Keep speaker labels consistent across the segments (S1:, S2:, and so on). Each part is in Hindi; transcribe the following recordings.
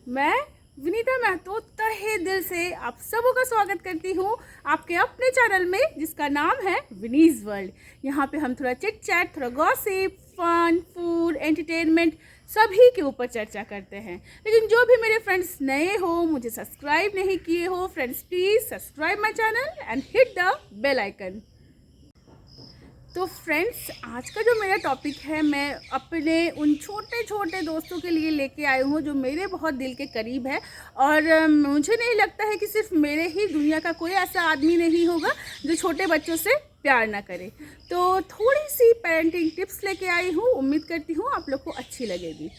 S1: मैं विनीता महतो तहे दिल से आप सबों का स्वागत करती हूँ आपके अपने चैनल में जिसका नाम है विनीज वर्ल्ड। यहाँ पे हम थोड़ा चिट चैट, थोड़ा गॉसिप, फन, फूड, एंटरटेनमेंट सभी के ऊपर चर्चा करते हैं। लेकिन जो भी मेरे फ्रेंड्स नए हो, मुझे सब्सक्राइब नहीं किए हो, friends please subscribe my channel and hit the bell icon. तो फ्रेंड्स, आज का जो मेरा टॉपिक है, मैं अपने उन छोटे छोटे दोस्तों के लिए लेके आई हूँ जो मेरे बहुत दिल के करीब है। और मुझे नहीं लगता है कि सिर्फ मेरे ही, दुनिया का कोई ऐसा आदमी नहीं होगा जो छोटे बच्चों से प्यार ना करे। तो थोड़ी सी पेरेंटिंग टिप्स लेके आई हूँ, उम्मीद करती हूँ आप लोग को अच्छी लगेगी।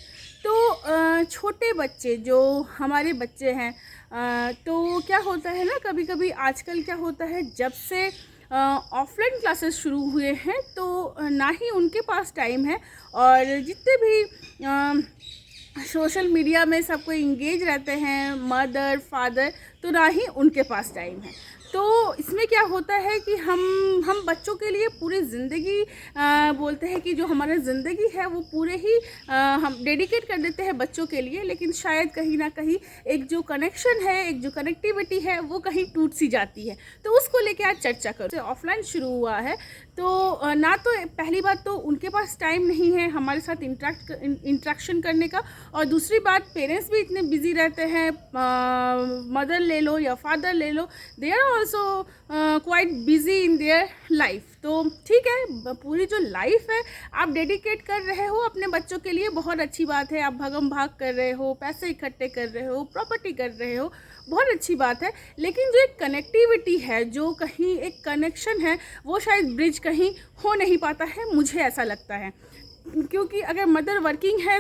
S1: तो छोटे बच्चे जो हमारे बच्चे हैं, तो क्या होता है ना, कभी कभी आजकल क्या होता है, जब से ऑफलाइन क्लासेस शुरू हुए हैं तो ना ही उनके पास टाइम है, और जितने भी सोशल मीडिया में सब कोई इंगेज रहते हैं, मदर फादर, तो ना ही उनके पास टाइम है। तो इसमें क्या होता है कि हम बच्चों के लिए पूरी ज़िंदगी बोलते हैं कि जो हमारा ज़िंदगी है वो पूरे ही हम डेडिकेट कर देते हैं बच्चों के लिए, लेकिन शायद कहीं ना कहीं एक जो कनेक्शन है, एक जो कनेक्टिविटी है, वो कहीं टूट सी जाती है। तो उसको लेके आज चर्चा करो। ऑफलाइन शुरू हुआ है तो ना तो पहली बात तो उनके पास टाइम नहीं है हमारे साथ इंट्रैक्शन करने का, और दूसरी बात पेरेंट्स भी इतने बिजी रहते हैं, मदर ले लो या फादर ले लो, they are also quite busy in their life. तो ठीक है, पूरी जो लाइफ है आप डेडिकेट कर रहे हो अपने बच्चों के लिए, बहुत अच्छी बात है। आप भागम भाग कर रहे हो, पैसे इकट्ठे कर रहे हो, प्रॉपर्टी कर रहे हो, बहुत अच्छी बात है। लेकिन जो एक कनेक्टिविटी है, जो कहीं एक कनेक्शन है, वो शायद ब्रिज कहीं हो नहीं पाता है, मुझे ऐसा लगता है। क्योंकि अगर मदर वर्किंग है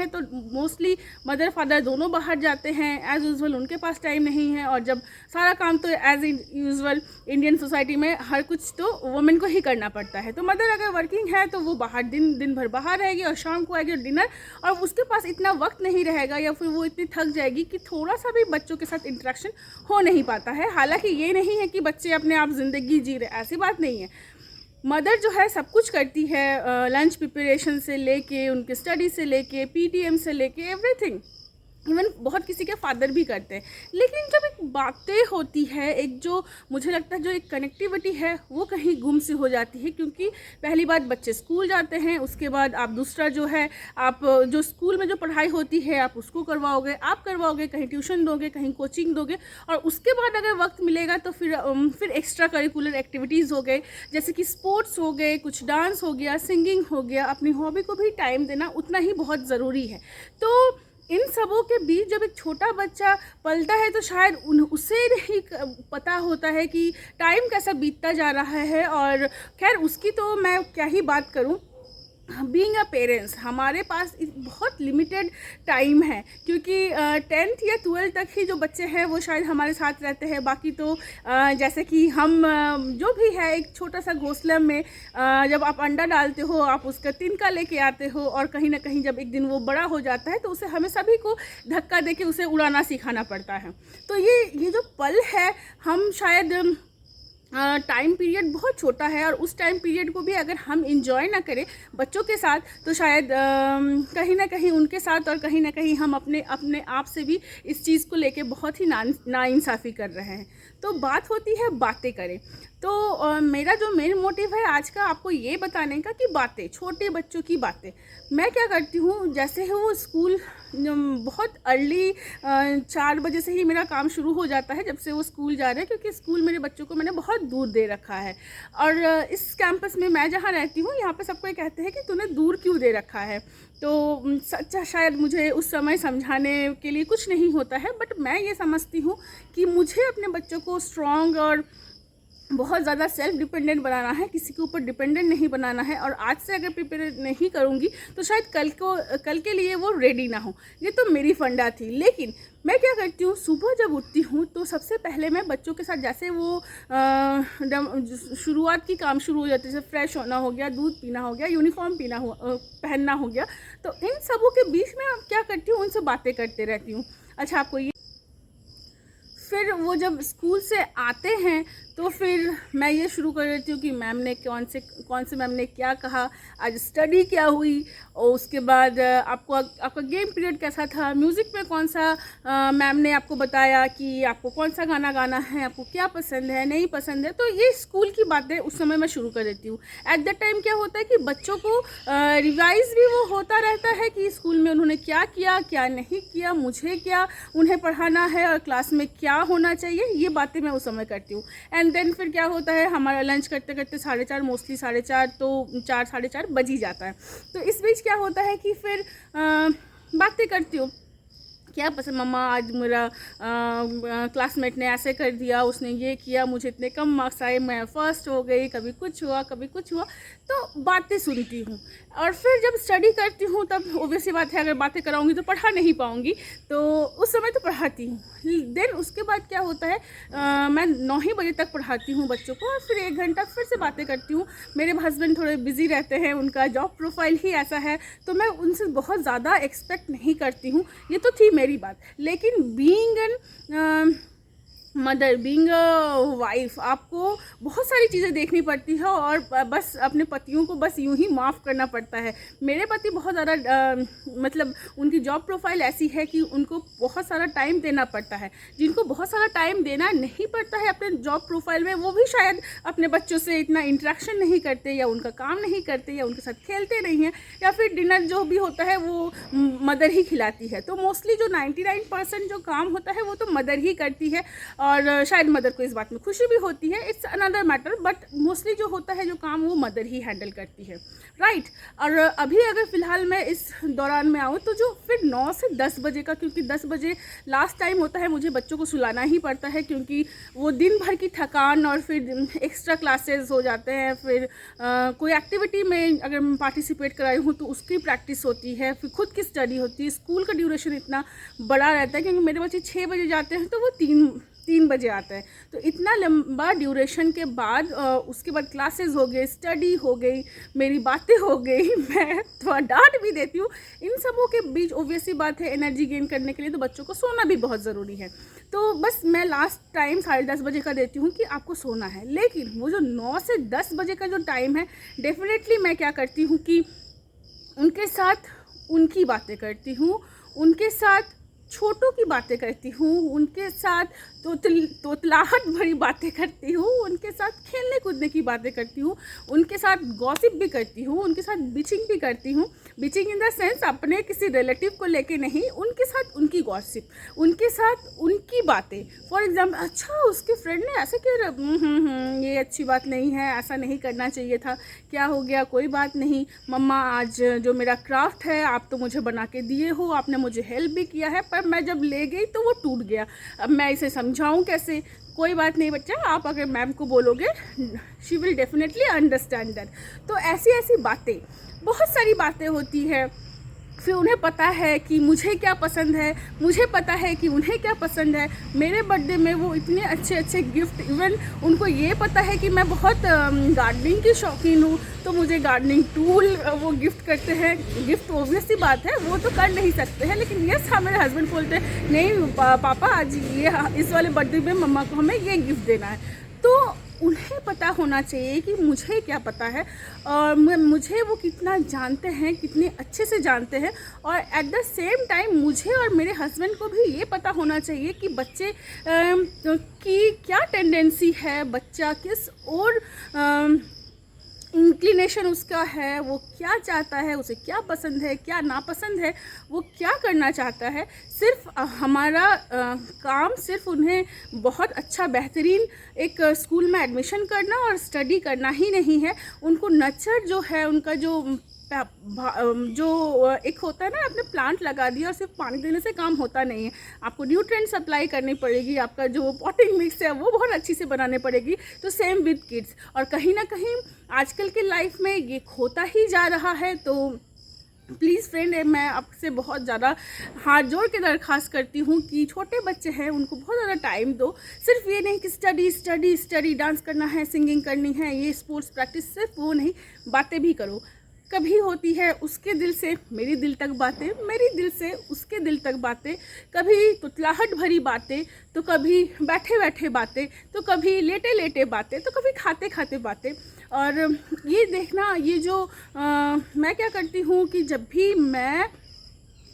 S1: तो मोस्टली मदर फादर दोनों बाहर जाते हैं, एज़ यूजुअल उनके पास टाइम नहीं है। और जब सारा काम तो एज यूजुअल इंडियन सोसाइटी में हर कुछ तो वुमेन को ही करना पड़ता है। तो मदर अगर वर्किंग है तो वो बाहर दिन भर बाहर रहेगी और शाम को आएगी डिनर, और उसके पास इतना वक्त नहीं रहेगा, या फिर वो इतनी थक जाएगी कि थोड़ा सा भी बच्चों के साथ इंटरेक्शन हो नहीं पाता है। हालांकि ये नहीं है कि बच्चे अपने आप ज़िंदगी जी रहे, ऐसी बात नहीं है। मदर जो है सब कुछ करती है, लंच प्रिपरेशन से लेके, उनके स्टडी से लेके, पीटीएम से लेके, एवरीथिंग। इवन बहुत किसी के फादर भी करते हैं। लेकिन जब एक बातें होती है, एक जो मुझे लगता है जो एक कनेक्टिविटी है, वो कहीं गुम सी हो जाती है। क्योंकि पहली बात, बच्चे स्कूल जाते हैं, उसके बाद आप दूसरा जो है, आप जो स्कूल में जो पढ़ाई होती है आप उसको करवाओगे, कहीं ट्यूशन दोगे, कहीं कोचिंग दोगे, और उसके बाद अगर वक्त मिलेगा तो फिर एक्स्ट्रा करिकुलर एक्टिविटीज़ हो गए, जैसे कि स्पोर्ट्स हो गए, कुछ डांस हो गया, सिंगिंग हो गया। अपनी हॉबी को भी टाइम देना उतना ही बहुत ज़रूरी है। तो इन सबों के बीच जब एक छोटा बच्चा पलता है तो शायद उसे नहीं पता होता है कि टाइम कैसा बीतता जा रहा है। और खैर, उसकी तो मैं क्या ही बात करूं। बीइंग अ पेरेंट्स, हमारे पास बहुत लिमिटेड टाइम है, क्योंकि 10th या 12th तक ही जो बच्चे हैं वो शायद हमारे साथ रहते हैं। बाकी तो जैसे कि हम जो भी है, एक छोटा सा घोंसला में जब आप अंडा डालते हो, आप उसका तिनका लेके आते हो, और कहीं ना कहीं जब एक दिन वो बड़ा हो जाता है तो उसे हमें सभी को धक्का देके उसे उड़ाना सिखाना पड़ता है। तो ये जो पल है, हम शायद टाइम पीरियड बहुत छोटा है, और उस टाइम पीरियड को भी अगर हम इंजॉय ना करें बच्चों के साथ, तो शायद कहीं ना कहीं उनके साथ, और कहीं ना कहीं हम अपने अपने आप से भी इस चीज़ को लेके बहुत ही नाइंसाफ़ी कर रहे हैं। तो बात होती है बातें करें। तो मेरा जो मेन मोटिव है आज का, आपको ये बताने का कि बातें, छोटे बच्चों की बातें। मैं क्या करती हूँ, जैसे ही वो स्कूल बहुत अर्ली 4 बजे से ही मेरा काम शुरू हो जाता है, जब से वो स्कूल जा रहे हैं, क्योंकि स्कूल मेरे बच्चों को मैंने बहुत दूर दे रखा है। और इस कैंपस में मैं जहाँ रहती हूँ, यहाँ पे सबको ये कहते हैं कि तूने दूर क्यों दे रखा है। तो सच्चा शायद मुझे उस समय समझाने के लिए कुछ नहीं होता है, बट मैं ये समझती हूँ कि मुझे अपने बच्चों को स्ट्रॉन्ग और बहुत ज़्यादा सेल्फ डिपेंडेंट बनाना है, किसी के ऊपर डिपेंडेंट नहीं बनाना है। और आज से अगर प्रिपेयर नहीं करूँगी तो शायद कल के लिए वो रेडी ना हो। ये तो मेरी फंडा थी। लेकिन मैं क्या करती हूँ, सुबह जब उठती हूँ तो सबसे पहले मैं बच्चों के साथ, जैसे वो शुरुआत की काम शुरू हो जाती है, जैसे फ्रेश होना हो गया, दूध पीना हो गया, यूनिफॉर्म पहनना हो गया, तो इन सबों के बीच में क्या करती हूँ, उनसे बातें करते रहती हूँ। अच्छा, आपको ये, फिर वो जब स्कूल से आते हैं तो फिर मैं ये शुरू कर देती हूँ कि मैम ने कौन से मैम ने क्या कहा, आज स्टडी क्या हुई, और उसके बाद आपका गेम पीरियड कैसा था, म्यूज़िक में कौन सा मैम ने आपको बताया कि आपको कौन सा गाना गाना है, आपको क्या पसंद है नहीं पसंद है। तो ये स्कूल की बातें उस समय मैं शुरू कर देती हूँ। एट द टाइम क्या होता है कि बच्चों को रिवाइज़ भी वो होता रहता है कि स्कूल में उन्होंने क्या किया क्या नहीं किया, मुझे क्या उन्हें पढ़ाना है और क्लास में क्या होना चाहिए, ये बातें मैं उस समय करती हूँ। एंड देन फिर क्या होता है, हमारा लंच करते करते 4:30, मोस्टली 4:30 तो 4 साढ़े 4 बज ही जाता है। तो इस बीच क्या होता है कि फिर बातें करती हूँ, क्या पसंद, मम्मा आज मेरा क्लासमेट ने ऐसे कर दिया, उसने ये किया, मुझे इतने कम मार्क्स आए, मैं फर्स्ट हो गई, कभी कुछ हुआ कभी कुछ हुआ। तो बातें सुनती हूँ और फिर जब स्टडी करती हूँ तब ओब्वियसली बात है, अगर बातें कराऊंगी तो पढ़ा नहीं पाऊंगी, तो उस समय तो पढ़ाती हूँ। देन उसके बाद क्या होता है, मैं 9 ही बजे तक पढ़ाती हूँ बच्चों को और फिर 1 घंटा फिर से बातें करती हूँ। मेरे हस्बैंड थोड़े बिजी रहते हैं, उनका जॉब प्रोफाइल ही ऐसा है, तो मैं उनसे बहुत ज़्यादा एक्सपेक्ट नहीं करती हूँ। ये तो थी मेरी बात, लेकिन being an mother, being a wife, आपको बहुत सारी चीज़ें देखनी पड़ती है और बस अपने पतियों को बस यूं ही माफ़ करना पड़ता है। मेरे पति बहुत ज़्यादा मतलब उनकी जॉब प्रोफाइल ऐसी है कि उनको बहुत सारा टाइम देना पड़ता है। जिनको बहुत सारा टाइम देना नहीं पड़ता है अपने जॉब प्रोफाइल में, वो भी शायद अपने बच्चों से इतना इंटरेक्शन नहीं करते या उनका काम नहीं करते या उनके साथ खेलते नहीं हैं, या फिर डिनर जो भी होता है वो मदर ही खिलाती है। तो मोस्टली जो 99% जो काम होता है वो तो मदर ही करती है और शायद मदर को इस बात में खुशी भी होती है, it's another matter, but mostly जो होता है जो काम वो मदर ही हैंडल करती है, राइट। और अभी अगर फ़िलहाल मैं इस दौरान में आऊँ तो जो फिर 9 से 10 बजे का, क्योंकि 10 बजे लास्ट टाइम होता है, मुझे बच्चों को सुलाना ही पड़ता है क्योंकि वो दिन भर की थकान और फिर एक्स्ट्रा क्लासेस हो जाते हैं, फिर कोई एक्टिविटी में अगर मैं पार्टिसिपेट कराई हूँ तो उसकी प्रैक्टिस होती है, फिर खुद की स्टडी होती है। स्कूल का ड्यूरेशन इतना बड़ा रहता है क्योंकि मेरे बच्चे 6 बजे जाते हैं तो वो 3 बजे आता है, तो इतना लंबा ड्यूरेशन के बाद उसके बाद क्लासेस हो गए, स्टडी हो गई, मेरी बातें हो गई, मैं थोड़ा डांट भी देती हूँ। इन सबों के बीच ऑब्वियसली बात है, एनर्जी गेन करने के लिए तो बच्चों को सोना भी बहुत ज़रूरी है। तो बस मैं लास्ट टाइम 10:30 बजे का देती हूँ कि आपको सोना है, लेकिन वो जो 9 से 10 बजे का जो टाइम है, डेफिनेटली मैं क्या करती हूँ कि उनके साथ उनकी बातें करती हूँ, उनके साथ छोटों की बातें करती हूँ, उनके साथ तोतलाहट भरी बातें करती हूँ, उनके साथ खेलने कूदने की बातें करती हूँ, उनके साथ गॉसिप भी करती हूँ, उनके साथ बिचिंग भी करती हूँ। बिचिंग इन द सेंस अपने किसी रिलेटिव को लेके नहीं, उनके साथ उनकी गॉसिप, उनके साथ उनकी बातें। फॉर एग्जाम्पल, अच्छा उसके फ्रेंड ने ऐसे किया, ये अच्छी बात नहीं है, ऐसा नहीं करना चाहिए था, क्या हो गया, कोई बात नहीं, मम्मा आज जो मेरा क्राफ्ट है आप तो मुझे बना के दिए हो, आपने मुझे हेल्प भी किया है, पर मैं जब ले गई तो वो टूट गया, अब मैं इसे समझाऊं कैसे। कोई बात नहीं बच्चा, आप अगर मैम को बोलोगे she will definitely understand that. तो ऐसी ऐसी बातें, बहुत सारी बातें होती है। फिर उन्हें पता है कि मुझे क्या पसंद है, मुझे पता है कि उन्हें क्या पसंद है। मेरे बर्थडे में वो इतने अच्छे अच्छे गिफ्ट, इवन उनको ये पता है कि मैं बहुत गार्डनिंग की शौकीन हूँ, तो मुझे गार्डनिंग टूल वो गिफ्ट करते हैं। गिफ्ट ऑब्वियसली बात है वो तो कर नहीं सकते हैं, लेकिन यस हाँ, मेरे हस्बैंड बोलते हैं नहीं पापा आज ये इस वाले बर्थडे में मम्मा को हमें ये गिफ्ट देना है। तो उन्हें पता होना चाहिए कि मुझे क्या पता है और मुझे वो कितना जानते हैं, कितने अच्छे से जानते हैं, और एट द सेम टाइम मुझे और मेरे हस्बैंड को भी ये पता होना चाहिए कि बच्चे की क्या टेंडेंसी है, बच्चा किस और इंक्लिनेशन उसका है, वो क्या चाहता है, उसे क्या पसंद है, क्या नापसंद है, वो क्या करना चाहता है। सिर्फ हमारा काम सिर्फ उन्हें बहुत अच्छा बेहतरीन एक स्कूल में एडमिशन करना और स्टडी करना ही नहीं है। उनको नर्चर जो है, उनका जो एक होता है ना, आपने प्लांट लगा दिया और सिर्फ पानी देने से काम होता नहीं है, आपको न्यूट्रिएंट सप्लाई करनी पड़ेगी, आपका जो पॉटिंग मिक्स है वो बहुत अच्छी से बनानी पड़ेगी। तो सेम विद किड्स, और कहीं ना कहीं आजकल के लाइफ में ये खोता ही जा रहा है। तो प्लीज़ फ्रेंड, मैं आपसे बहुत ज़्यादा हाथ जोड़ के दरख्वास्त करती हूँ कि छोटे बच्चे हैं उनको बहुत ज़्यादा टाइम दो। सिर्फ ये नहीं कि स्टडी स्टडी स्टडी, डांस करना है, सिंगिंग करनी है, ये स्पोर्ट्स प्रैक्टिस, सिर्फ वो नहीं, बातें भी करो। कभी होती है उसके दिल से मेरी दिल तक बातें, मेरी दिल से उसके दिल तक बातें, कभी तुतलाहट भरी बातें, तो कभी बैठे बैठे बातें, तो कभी लेटे लेटे बातें, तो कभी खाते खाते बातें। और ये देखना, ये जो मैं क्या करती हूँ कि जब भी मैं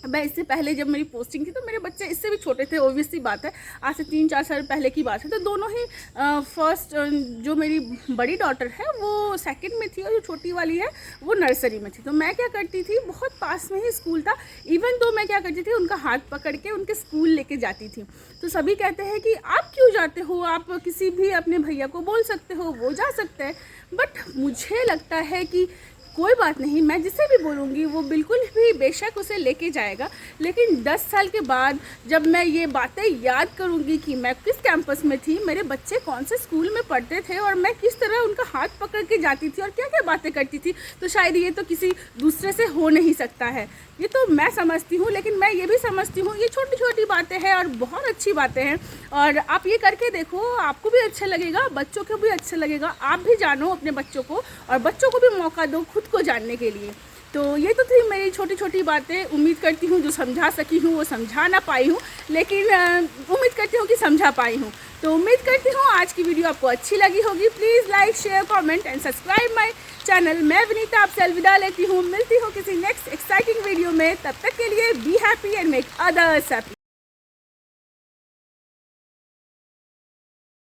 S1: इससे पहले जब मेरी पोस्टिंग थी तो मेरे बच्चे इससे भी छोटे थे, ऑब्वियस सी बात है, आज से 3-4 साल पहले की बात है। तो दोनों ही फर्स्ट, जो मेरी बड़ी डॉटर है वो सेकंड में थी और जो छोटी वाली है वो नर्सरी में थी। तो मैं क्या करती थी, बहुत पास में ही स्कूल था, इवन तो मैं क्या करती थी, उनका हाथ पकड़ के उनके स्कूल लेके जाती थी। तो सभी कहते हैं कि आप क्यों जाते हो, आप किसी भी अपने भैया को बोल सकते हो, वो जा सकते हैं। बट मुझे लगता है कि कोई बात नहीं, मैं जिसे भी बोलूँगी वो बिल्कुल भी बेशक उसे लेके जाएगा, लेकिन 10 साल के बाद जब मैं ये बातें याद करूँगी कि मैं किस कैंपस में थी, मेरे बच्चे कौन से स्कूल में पढ़ते थे और मैं किस तरह उनका हाथ पकड़ के जाती थी और क्या क्या बातें करती थी, तो शायद ये तो किसी दूसरे से हो नहीं सकता है। ये तो मैं समझती हूँ, लेकिन मैं ये भी समझती हूँ ये छोटी छोटी बातें हैं और बहुत अच्छी बातें हैं। और आप ये करके देखो, आपको भी अच्छा लगेगा, बच्चों को भी अच्छा लगेगा, आप भी जानो अपने बच्चों को और बच्चों को भी मौका दो खुद को जानने के लिए। तो ये तो थी मेरी छोटी छोटी बातें। उम्मीद करती हूँ जो समझा सकी हूँ वो समझा ना पाई हूँ, लेकिन उम्मीद करती हूँ कि समझा पाई हूँ। तो उम्मीद करती हूँ आज की वीडियो आपको अच्छी लगी होगी। Please like, share, comment and subscribe my channel. मैं विनीता आपसे अलविदा लेती हूँ, मिलती हूँ किसी नेक्स्ट एक्साइटिंग वीडियो में। तब तक के लिए be happy and make others happy.